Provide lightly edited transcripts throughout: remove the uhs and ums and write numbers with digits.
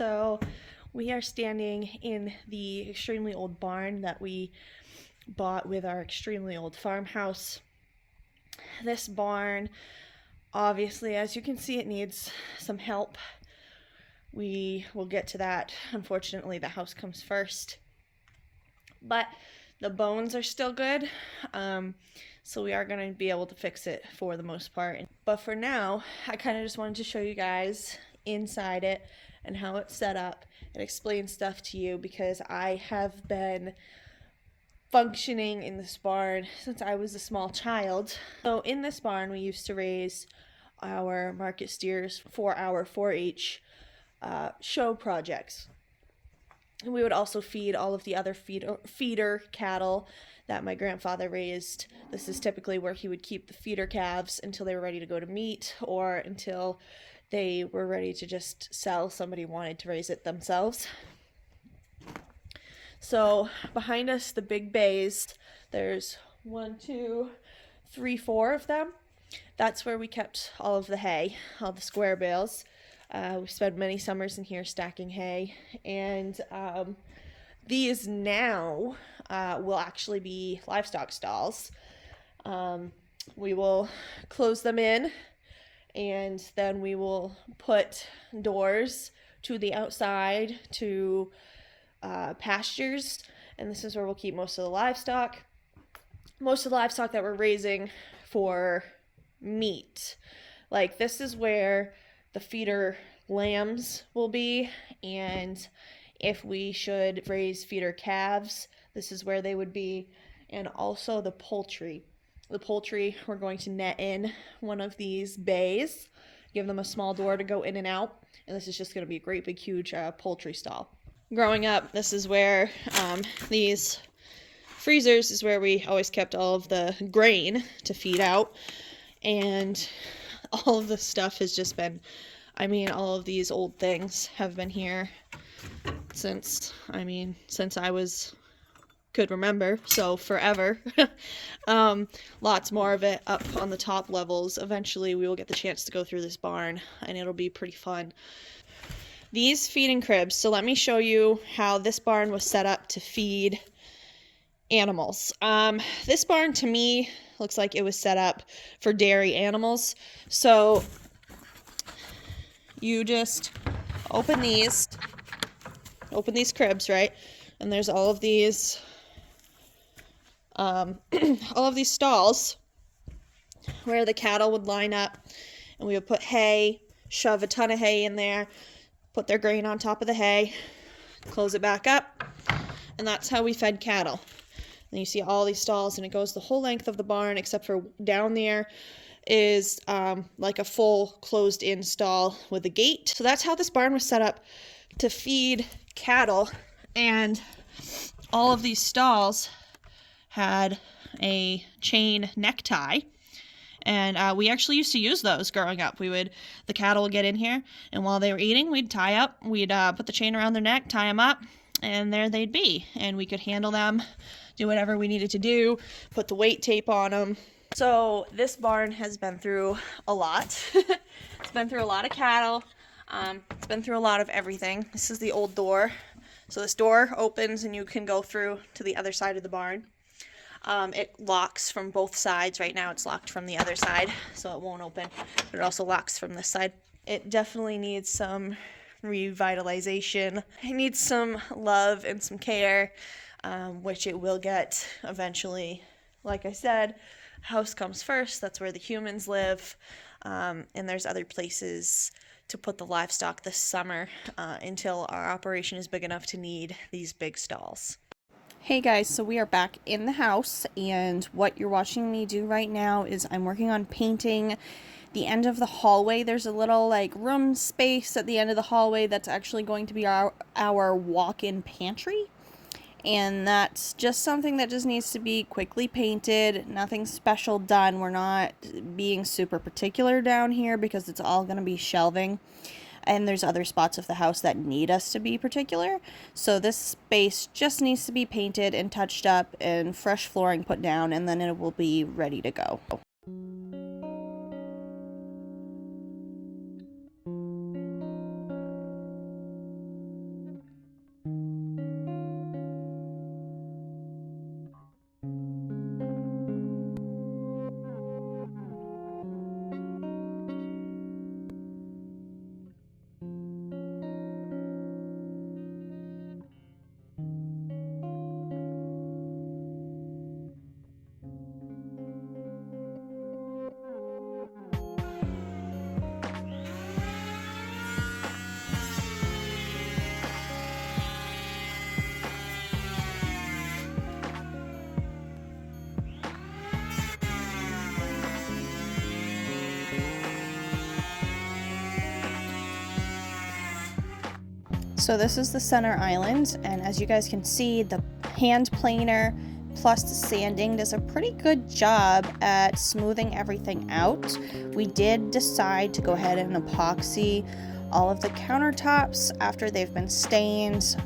So we are standing in the extremely old barn that we bought with our extremely old farmhouse. This barn, obviously, as you can see, it needs some help. We will get to that. Unfortunately, the house comes first. But the bones are still good, so we are going to be able to fix it for the most part. But for now, I kind of just wanted to show you guys inside it and how it's set up and explain stuff to you, because I have been functioning in this barn since I was a small child. So in this barn, we used to raise our market steers for our 4-H show projects. And we would also feed all of the other feeder cattle that my grandfather raised. This is typically where he would keep the feeder calves until they were ready to go to meat, or until they were ready to just sell. Somebody wanted to raise it themselves. So behind us, the big bays, there's 1, 2, 3, 4 of them. That's where we kept all of the hay, all the square bales. We spent many summers in here stacking hay, and these now will actually be livestock stalls. We will close them in, and then we will put doors to the outside to pastures, and this is where we'll keep most of the livestock. Most of the livestock that we're raising for meat. Like, this is where the feeder lambs will be, and if we should raise feeder calves, this is where they would be. And also the poultry. The poultry, we're going to net in one of these bays, give them a small door to go in and out, and this is just going to be a great big huge poultry stall. Growing up, this is where these freezers is where we always kept all of the grain to feed out, and all of the stuff has just been, all of these old things have been here since I could remember, so forever. Lots more of it up on the top levels. Eventually we will get the chance to go through this barn, and it'll be pretty fun. These feeding cribs, so let me show you how this barn was set up to feed animals. This barn to me looks like it was set up for dairy animals. So you just open these cribs, right? And there's all of these stalls where the cattle would line up, and we would put hay, shove a ton of hay in there, put their grain on top of the hay, close it back up, and that's how we fed cattle. And you see all these stalls, and it goes the whole length of the barn, except for down there is like a full closed-in stall with a gate. So that's how this barn was set up to feed cattle, and all of these stalls had a chain necktie. And we actually used to use those growing up. The cattle would get in here, and while they were eating, we'd put the chain around their neck, tie them up, and there they'd be. And we could handle them, do whatever we needed to do, put the weight tape on them. So this barn has been through a lot. It's been through a lot of cattle. It's been through a lot of everything. This is the old door. So this door opens, and you can go through to the other side of the barn. It locks from both sides. Right now it's locked from the other side, so it won't open, but it also locks from this side. It definitely needs some revitalization. It needs some love and some care, which it will get eventually. Like I said, house comes first. That's where the humans live, and there's other places to put the livestock this summer until our operation is big enough to need these big stalls. Hey guys, so we are back in the house, and what you're watching me do right now is I'm working on painting the end of the hallway. There's a little room space at the end of the hallway that's actually going to be our walk-in pantry, and that's just something that just needs to be quickly painted. Nothing special done. We're not being super particular down here because it's all going to be shelving. And there's other spots of the house that need us to be particular. So this space just needs to be painted and touched up and fresh flooring put down, and then it will be ready to go. So this is the center island, and as you guys can see, the hand planer plus the sanding does a pretty good job at smoothing everything out. We did decide to go ahead and epoxy all of the countertops after they've been stained,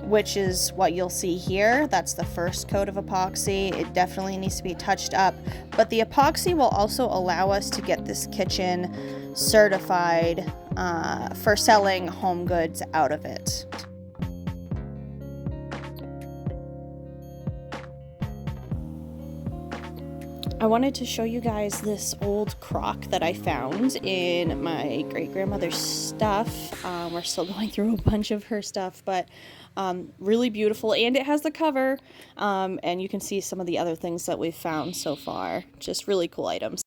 which is what you'll see here. That's the first coat of epoxy. It definitely needs to be touched up, but the epoxy will also allow us to get this kitchen certified for selling home goods out of it. I wanted to show you guys this old crock that I found in my great-grandmother's stuff. We're still going through a bunch of her stuff, but really beautiful, and it has the cover, and you can see some of the other things that we've found so far. Just really cool items.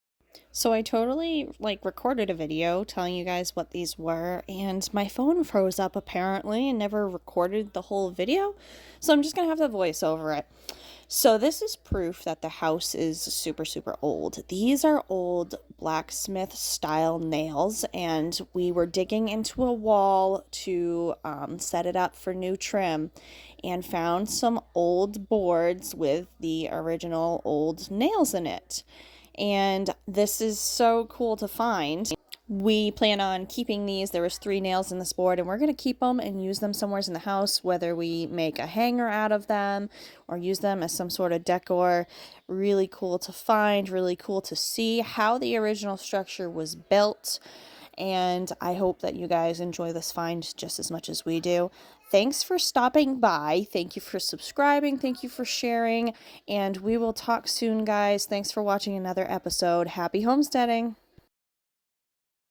So I totally recorded a video telling you guys what these were, and my phone froze up apparently and never recorded the whole video, so I'm just gonna have to voice over it. So this is proof that the house is super, super old. These are old blacksmith style nails, and we were digging into a wall to set it up for new trim and found some old boards with the original old nails in it. And this is so cool to find. We plan on keeping these. There was 3 nails in this board, and we're going to keep them and use them somewhere in the house, whether we make a hanger out of them or use them as some sort of decor. Really cool to find, really cool to see how the original structure was built, and I hope that you guys enjoy this find just as much as we do. Thanks for stopping by. Thank you for subscribing. Thank you for sharing, and we will talk soon, guys. Thanks for watching another episode. Happy homesteading.